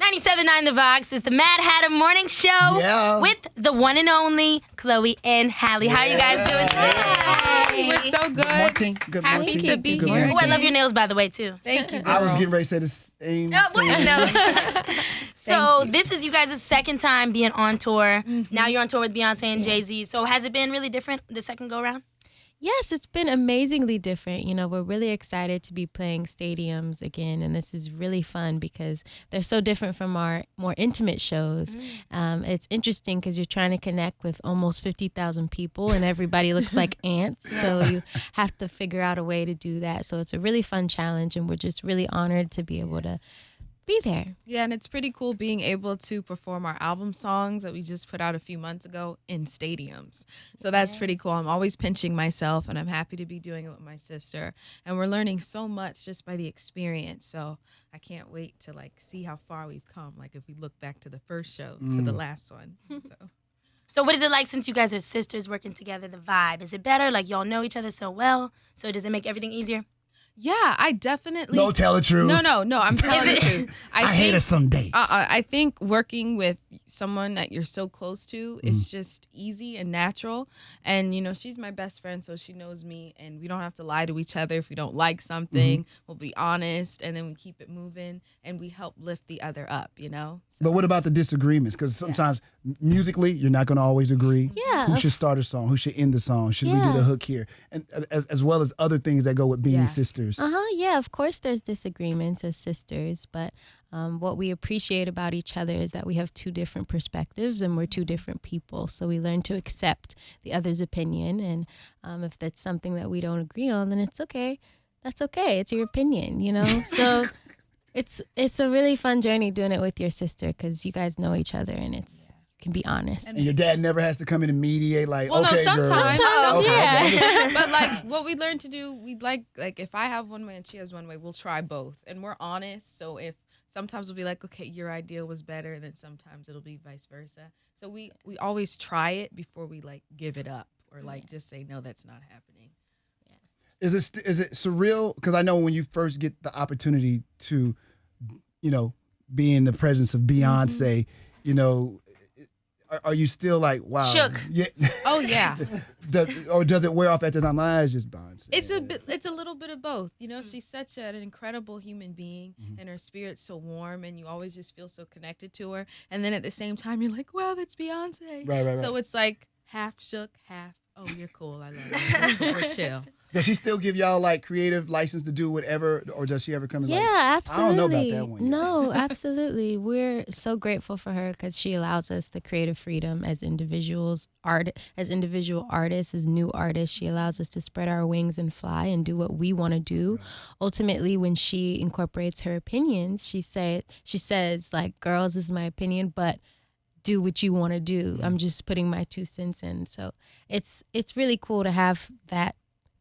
97.9 The Vox is the Madd Hatta Morning Show with the one and only Chloe and Halle. How you guys doing today? We're so good. Good Happy morning. to be Good here. morning. Oh, I love your nails, by the way, too. Thank you, girl. I was getting ready to say the same Oh, what? thing. No. So this is you guys' second time being on tour. Now you're on tour with Beyonce and Jay-Z. So has it been really different the second go-around? Yes, it's been amazingly different. You know, we're really excited to be playing stadiums again, and this is really fun because they're so different from our more intimate shows. It's interesting because you're trying to connect with almost 50,000 people, and everybody looks like ants, so you have to figure out a way to do that. So it's a really fun challenge, and we're just really honored to be able to be there. Yeah, and it's pretty cool being able to perform our album songs that we just put out a few months ago in stadiums. So that's pretty cool. I'm always pinching myself, and I'm happy to be doing it with my sister. And we're learning so much just by the experience. So I can't wait to see how far we've come. Like if we look back to the first show to the last one. So what is it like since you guys are sisters working together, the vibe? Is it better? Like y'all know each other so well? So does it make everything easier? Yeah, I definitely. No, tell the truth. No, I'm telling the truth. I hate her some days. I think working with someone that you're so close to is just easy and natural. And, she's my best friend, so she knows me. And we don't have to lie to each other if we don't like something. We'll be honest, and then we keep it moving. And we help lift the other up, So. But what about the disagreements? Because sometimes musically, you're not going to always agree. Yeah. Who should start a song? Who should end the song? Should we do the hook here? And as well as other things that go with being sisters. Yeah, of course there's disagreements as sisters, but what we appreciate about each other is that we have two different perspectives and we're two different people. So we learn to accept the other's opinion. And if that's something that we don't agree on, then it's okay. That's okay. It's your opinion, So it's a really fun journey doing it with your sister because you guys know each other and you can be honest. And your dad never has to come in and mediate Well, okay, no, sometimes, girl. yeah. But what we learned to do, we'd like if I have one way and she has one way, we'll try both, and we're honest. So if sometimes we'll be like, okay, your idea was better, and then sometimes it'll be vice versa. So we always try it before we give it up or just say no, that's not happening. Is it surreal? Because I know when you first get the opportunity to, be in the presence of Beyonce, are you still like, wow? Shook. Yeah. Oh yeah. Or does it wear off at the time? It's just Beyonce. It's a little bit of both. She's such an incredible human being, and her spirit's so warm, and you always just feel so connected to her. And then at the same time, you're like, wow, that's Beyonce. Right. So it's like half shook, half. Oh, you're cool. I love you. We're chill. Does she still give y'all creative license to do whatever, or does she ever come and absolutely. I don't know about that one yet. No, absolutely. We're so grateful for her because she allows us the creative freedom as individuals, as individual artists, as new artists. She allows us to spread our wings and fly and do what we want to do. Right. Ultimately, when she incorporates her opinions, she says girls, this is my opinion, but do what you want to do. I'm just putting my 2 cents in. So it's really cool to have that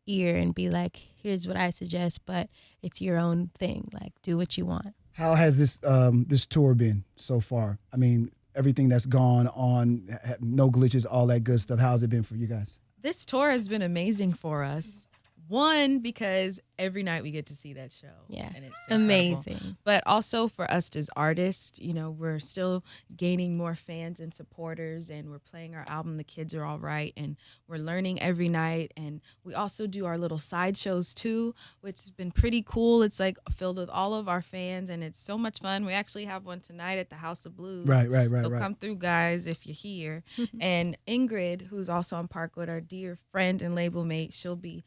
ear and be like, here's what I suggest, but it's your own thing. Do what you want. How has this tour been so far? I mean, everything that's gone on, no glitches, all that good stuff. How's it been for you guys? This tour has been amazing for us. One, because every night we get to see that show. Yeah, and it's amazing. But also for us as artists, we're still gaining more fans and supporters, and we're playing our album, The Kids Are All Right, and we're learning every night. And we also do our little side shows too, which has been pretty cool. It's filled with all of our fans, and it's so much fun. We actually have one tonight at the House of Blues. Right. So come through, guys, if you're here. And Ingrid, who's also on Parkwood, our dear friend and label mate, she'll be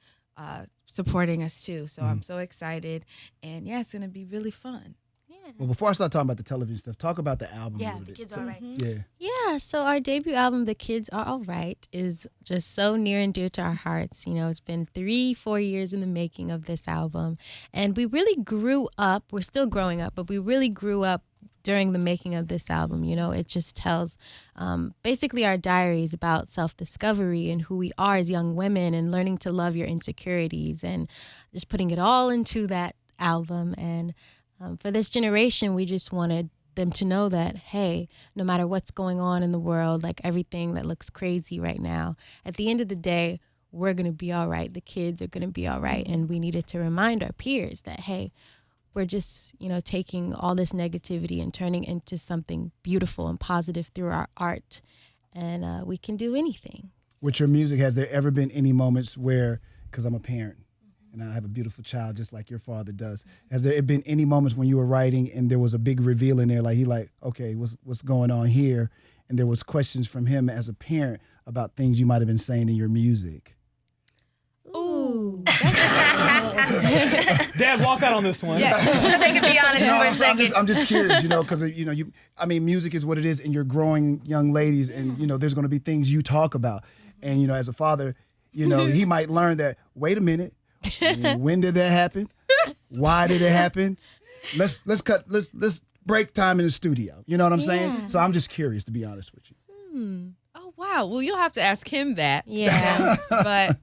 supporting us too. So I'm so excited, and it's gonna be really fun. Well, before I start talking about the television stuff, talk about the album. Yeah, The Kids Are All Right. Yeah, so our debut album, The Kids Are All Right, is just so near and dear to our hearts. It's been 3-4 years in the making of this album, and we really grew up. We're still growing up, but we really grew up during the making of this album. It just tells basically our diaries about self-discovery and who we are as young women and learning to love your insecurities and just putting it all into that album. And for this generation, we just wanted them to know that, hey, no matter what's going on in the world, everything that looks crazy right now, at the end of the day, we're going to be all right. The kids are going to be all right. And we needed to remind our peers that, hey, we're just, taking all this negativity and turning into something beautiful and positive through our art. And we can do anything. With your music, has there ever been any moments where, because I'm a parent, and I have a beautiful child just like your father does, has there been any moments when you were writing and there was a big reveal in there, like okay, what's going on here? And there was questions from him as a parent about things you might have been saying in your music? Ooh. Dad, walk out on this one. Yeah. So they can be honest for a second. I'm just curious, because music is what it is, and you're growing young ladies, and there's going to be things you talk about, and as a father, he might learn that. Wait a minute, when did that happen? Why did it happen? Let's break time in the studio. You know what I'm saying? So I'm just curious, to be honest with you. Oh wow. Well, you'll have to ask him that. Yeah. But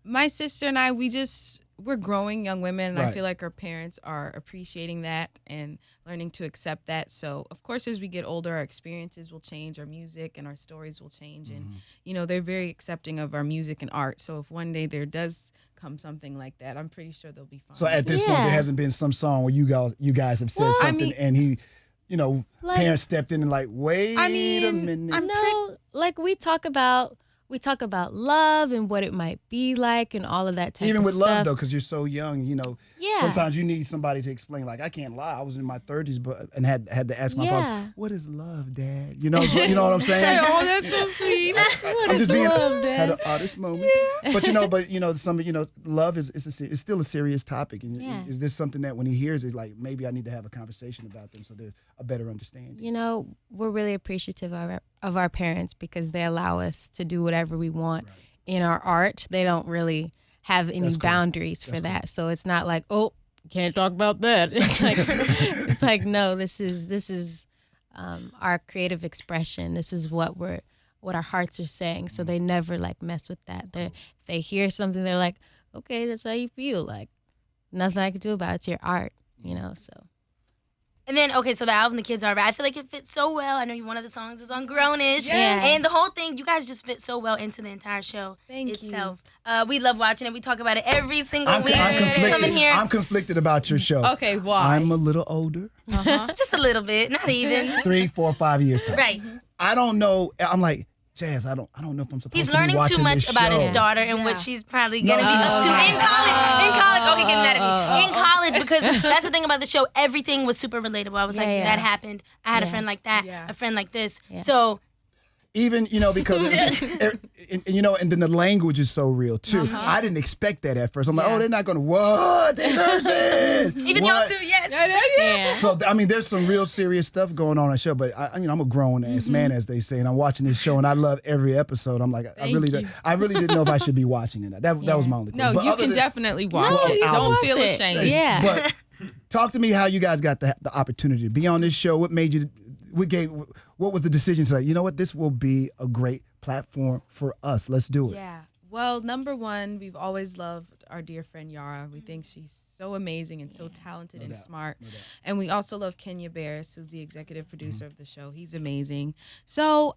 my sister and I, we're growing young women, and Right. I feel like our parents are appreciating that and learning to accept that. So, of course, as we get older, our experiences will change, our music and our stories will change. And, they're very accepting of our music and art. So if one day there does come something like that, I'm pretty sure they'll be fine. So at this point, there hasn't been some song where you guys have said something, and he, parents stepped in and wait a minute. Like we talk about love and what it might be like and all of that type Even of with stuff. love, though, because you're so young, Yeah. sometimes you need somebody to explain. I can't lie. I was in my 30s, and had to ask my father, "What is love, Dad?" You know what I'm saying? Oh, that's so sweet. I'm just being love, Dad? had an artist moment. But love is still a serious topic. And Yeah. is this something that when he hears it, maybe I need to have a conversation about them so there's a better understanding? We're really appreciative of our parents because they allow us to do whatever we want in our art. They don't really have any That's cool. boundaries for That's that. So it's not like, oh, can't talk about that. It's like no, this is our creative expression. This is what our hearts are saying. So they never mess with that. They hear something, they're like, okay, that's how you feel. Nothing I can do about it. It's your art, so. And then, okay, so the album, The Kids Are Bad, I feel like it fits so well. I know one of the songs was on Grownish. Yeah. And the whole thing, you guys just fit so well into the entire show itself. We love watching it. We talk about it every single week. Coming here. I'm conflicted about your show. Okay, why? I'm a little older. Just a little bit, not even. 3, 4, 5 years time. Right. I don't know. I'm like, Jazz, I don't know if I'm supposed He's to be learning watching too much this about his show. daughter and what she's probably going to No, be she's up to not. in college. Oh, he's getting mad at me. In college, because that's the thing about the show. Everything was super relatable. I was like, that happened. I had a friend like that, a friend like this. Yeah. So Even, because, and then the language is so real, too. I didn't expect that at first. I'm like, oh, they're not going to, what? They nursing. even y'all too, yes. Yeah. So, there's some real serious stuff going on the show, but I'm a grown-ass man, as they say, and I'm watching this show, and I love every episode. I'm like, I really didn't know if I should be watching it. That was my only question. No, you can definitely watch No, it. you Don't watch feel it. ashamed. Yeah. But talk to me how you guys got the opportunity to be on this show. What made you, what was the decision to say, you know what, this will be a great platform for us. Let's do it. Yeah. Well, number one, we've always loved our dear friend Yara. We think she's so amazing and so talented and smart. And we also love Kenya Barris, who's the executive producer of the show. He's amazing. So,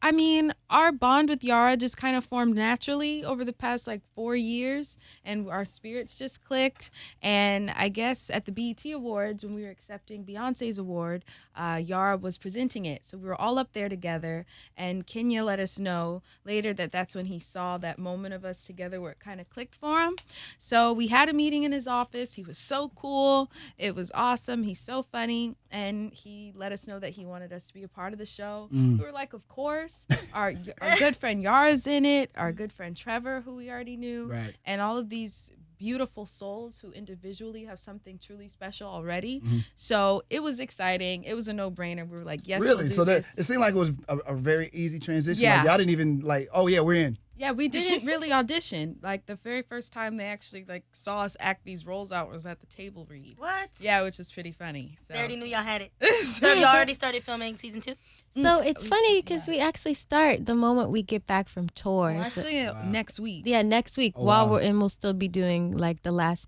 our bond with Yara just kind of formed naturally over the past 4 years, and our spirits just clicked. And I guess at the BET Awards, when we were accepting Beyonce's award, Yara was presenting it. So we were all up there together, and Kenya let us know later that that's when he saw that moment of us together where it kind of clicked for him. So we had a meeting in his office. He was so cool. It was awesome. He's so funny. And he let us know that he wanted us to be a part of the show. We were like, of course. Our good friend Yara's in it. Our good friend Trevor, who we already knew. Right. And all of these beautiful souls who individually have something truly special already. So it was exciting. It was a no-brainer. We were like, yes, Really? we'll do So this. it seemed like it was a very easy transition. Yeah. Y'all didn't even oh yeah, we're in. Yeah, we didn't really audition. The very first time they actually saw us act these roles out was at the table read. What? Yeah, which is pretty funny. So. They already knew y'all had it. So have y'all already started filming season 2? So it's funny because we actually start the moment we get back from tour. Well, So- actually, next week. yeah, next week Oh, while wow. we'll still be doing the last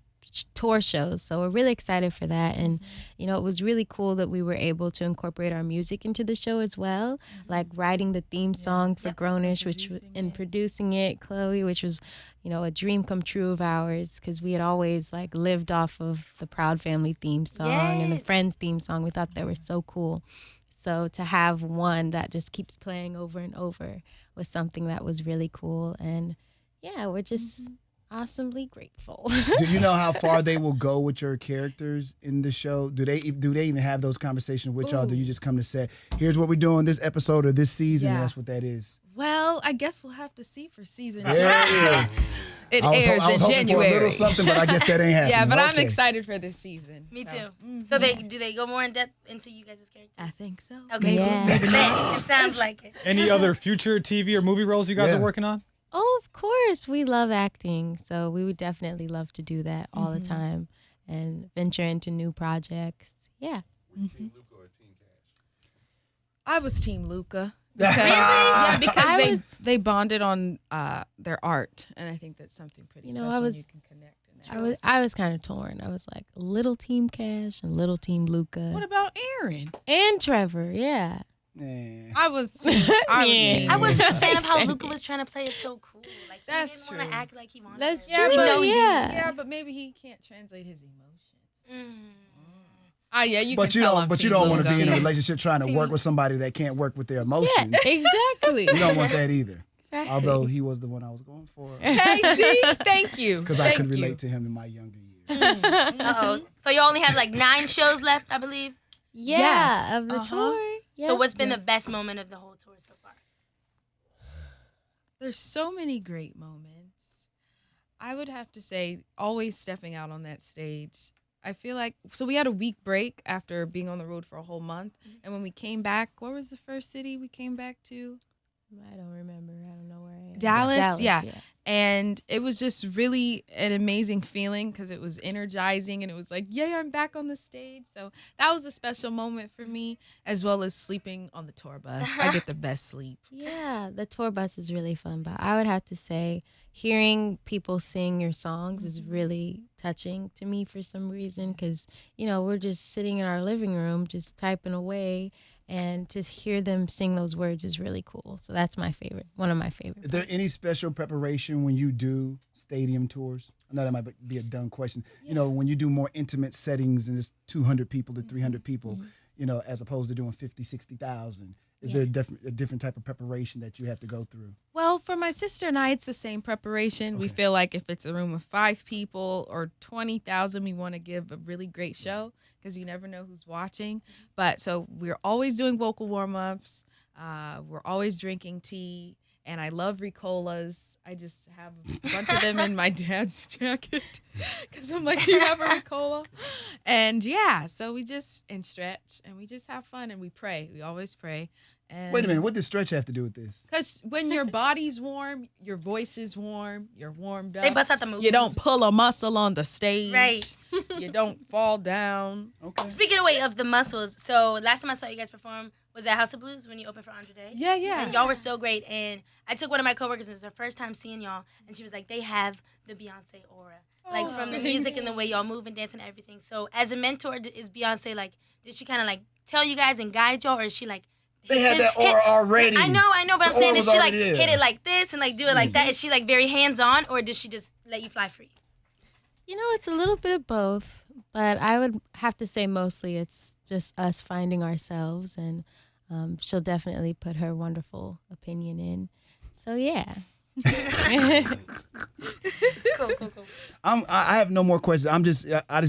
tour shows. So we're really excited for that. And, you know, it was really cool that we were able to incorporate our music into the show as well, like writing the theme song for Grownish, and producing it, Chloe, which was, you know, a dream come true of ours because we had always like lived off of the Proud Family theme song and the Friends theme song. We thought they were so cool. So to have one that just keeps playing over and over was something that was really cool. And yeah, we're just awesomely grateful. Do you know how far they will go with your characters in the show? Do they even have those conversations with y'all? Do you just come to say, here's what we're doing this episode or this season, and that's what that is? Well, I guess we'll have to see for season 2. Yeah. It airs in January. For a little something, but I guess that ain't happening. Yeah, but I'm excited for this season. Me too. So do they go more in depth into you guys' characters? I think so. Okay, cool. It sounds like it. Any other future TV or movie roles you guys are working on? Oh, of course. We love acting. So we would definitely love to do that all the time and venture into new projects. Yeah. Team Luca or Team Cash? I was Team Luca. Because they bonded on their art, and I think that's something pretty special. You can connect. I was kind of torn. I was like a little Team Cash and little Team Luca. What about Aaron and Trevor? Yeah. I was a fan of how Luca was trying to play it so cool. Like he didn't want to act like he wanted. That's to. true. Yeah, but maybe he can't translate his emotions. But you don't want to be in a relationship trying to work with somebody that can't work with their emotions. Yeah, exactly. You don't want that either. Exactly. Although he was the one I was going for. Hey, see? Thank you. Because I could relate to him in my younger years. So you only have like 9 shows left, I believe? Yeah, of the tour. Yep. So what's been the best moment of the whole tour so far? There's so many great moments. I would have to say always stepping out on that stage. I feel like, so we had a week break after being on the road for a whole month. And when we came back, what was the first city we came back to? I don't remember. I don't know where I am. Dallas, yeah. And it was just really an amazing feeling because it was energizing and it was like, yay, I'm back on the stage. So that was a special moment for me, as well as sleeping on the tour bus. I get the best sleep. Yeah, the tour bus is really fun. But I would have to say, hearing people sing your songs is really touching to me for some reason because, you know, we're just sitting in our living room just typing away. And to hear them sing those words is really cool. So that's my favorite, one of my favorites. Is there any special preparation when you do stadium tours? I know that might be a dumb question. Yeah. You know, when you do more intimate settings and it's 200 people to 300 people, you know, as opposed to doing 50, 60,000. Is there a different type of preparation that you have to go through? Well, for my sister and I, it's the same preparation. Okay. We feel like if it's a room of 5 people or 20,000, we want to give a really great show because you never know who's watching. But so we're always doing vocal warm-ups. We're always drinking tea. And I love Ricolas. I just have a bunch of them in my dad's jacket because I'm like, do you have a Ricola? And yeah, so we just stretch and we just have fun and we pray. We always pray. And wait a minute, what does stretch have to do with this? Because when your body's warm, your voice is warm, you're warmed up. They bust out the moves. You don't pull a muscle on the stage. Right. You don't fall down. Okay. Speaking of the muscles, so last time I saw you guys perform was at House of Blues when you opened for Andre Day. Yeah. And y'all were so great. And I took one of my coworkers, and it's her first time seeing y'all, and she was like, they have the Beyonce aura. Like from the music and the way y'all move and dance and everything. So as a mentor, is Beyonce like, did she kind of like tell you guys and guide y'all, or is she like, they had that aura already. I know, but I'm saying, did she like hit it like this and like do it like that? Is she like very hands-on, or did she just let you fly free? You know, it's a little bit of both, but I would have to say mostly it's just us finding ourselves, and she'll definitely put her wonderful opinion in. So yeah. Cool. I have no more questions. I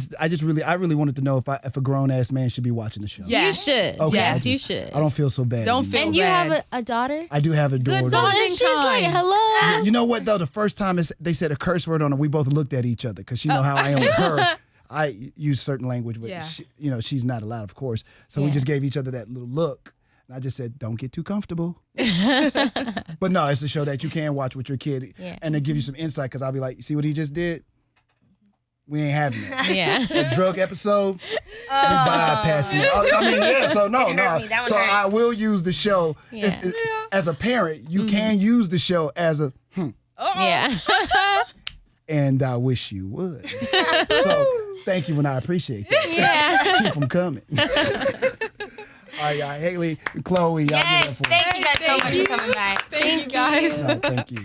really wanted to know if a grown ass man should be watching the show. Yeah. You should. Okay, yes, you should. I don't feel so bad. Don't feel bad. And you have a daughter? I do have a daughter. Good bonding she's time. like, hello. You know what though? The first time they said a curse word on her, we both looked at each other because you know how I am with her. I use certain language, but she's not allowed, of course. So we just gave each other that little look. I just said, don't get too comfortable. But no, it's a show that you can watch with your kid and they give you some insight because I'll be like, you see what he just did? We ain't having it. Yeah. A drug episode, we bypassing it. I mean, so no. So I will use the show. As a parent, you can use the show as a, Yeah. and I wish you would. So thank you, and I appreciate that. Yeah. Keep them coming. All right, y'all. Haley and Chloe, y'all give it up Yes, for thank you guys so much for coming by. Thank you guys. me. No, thank you.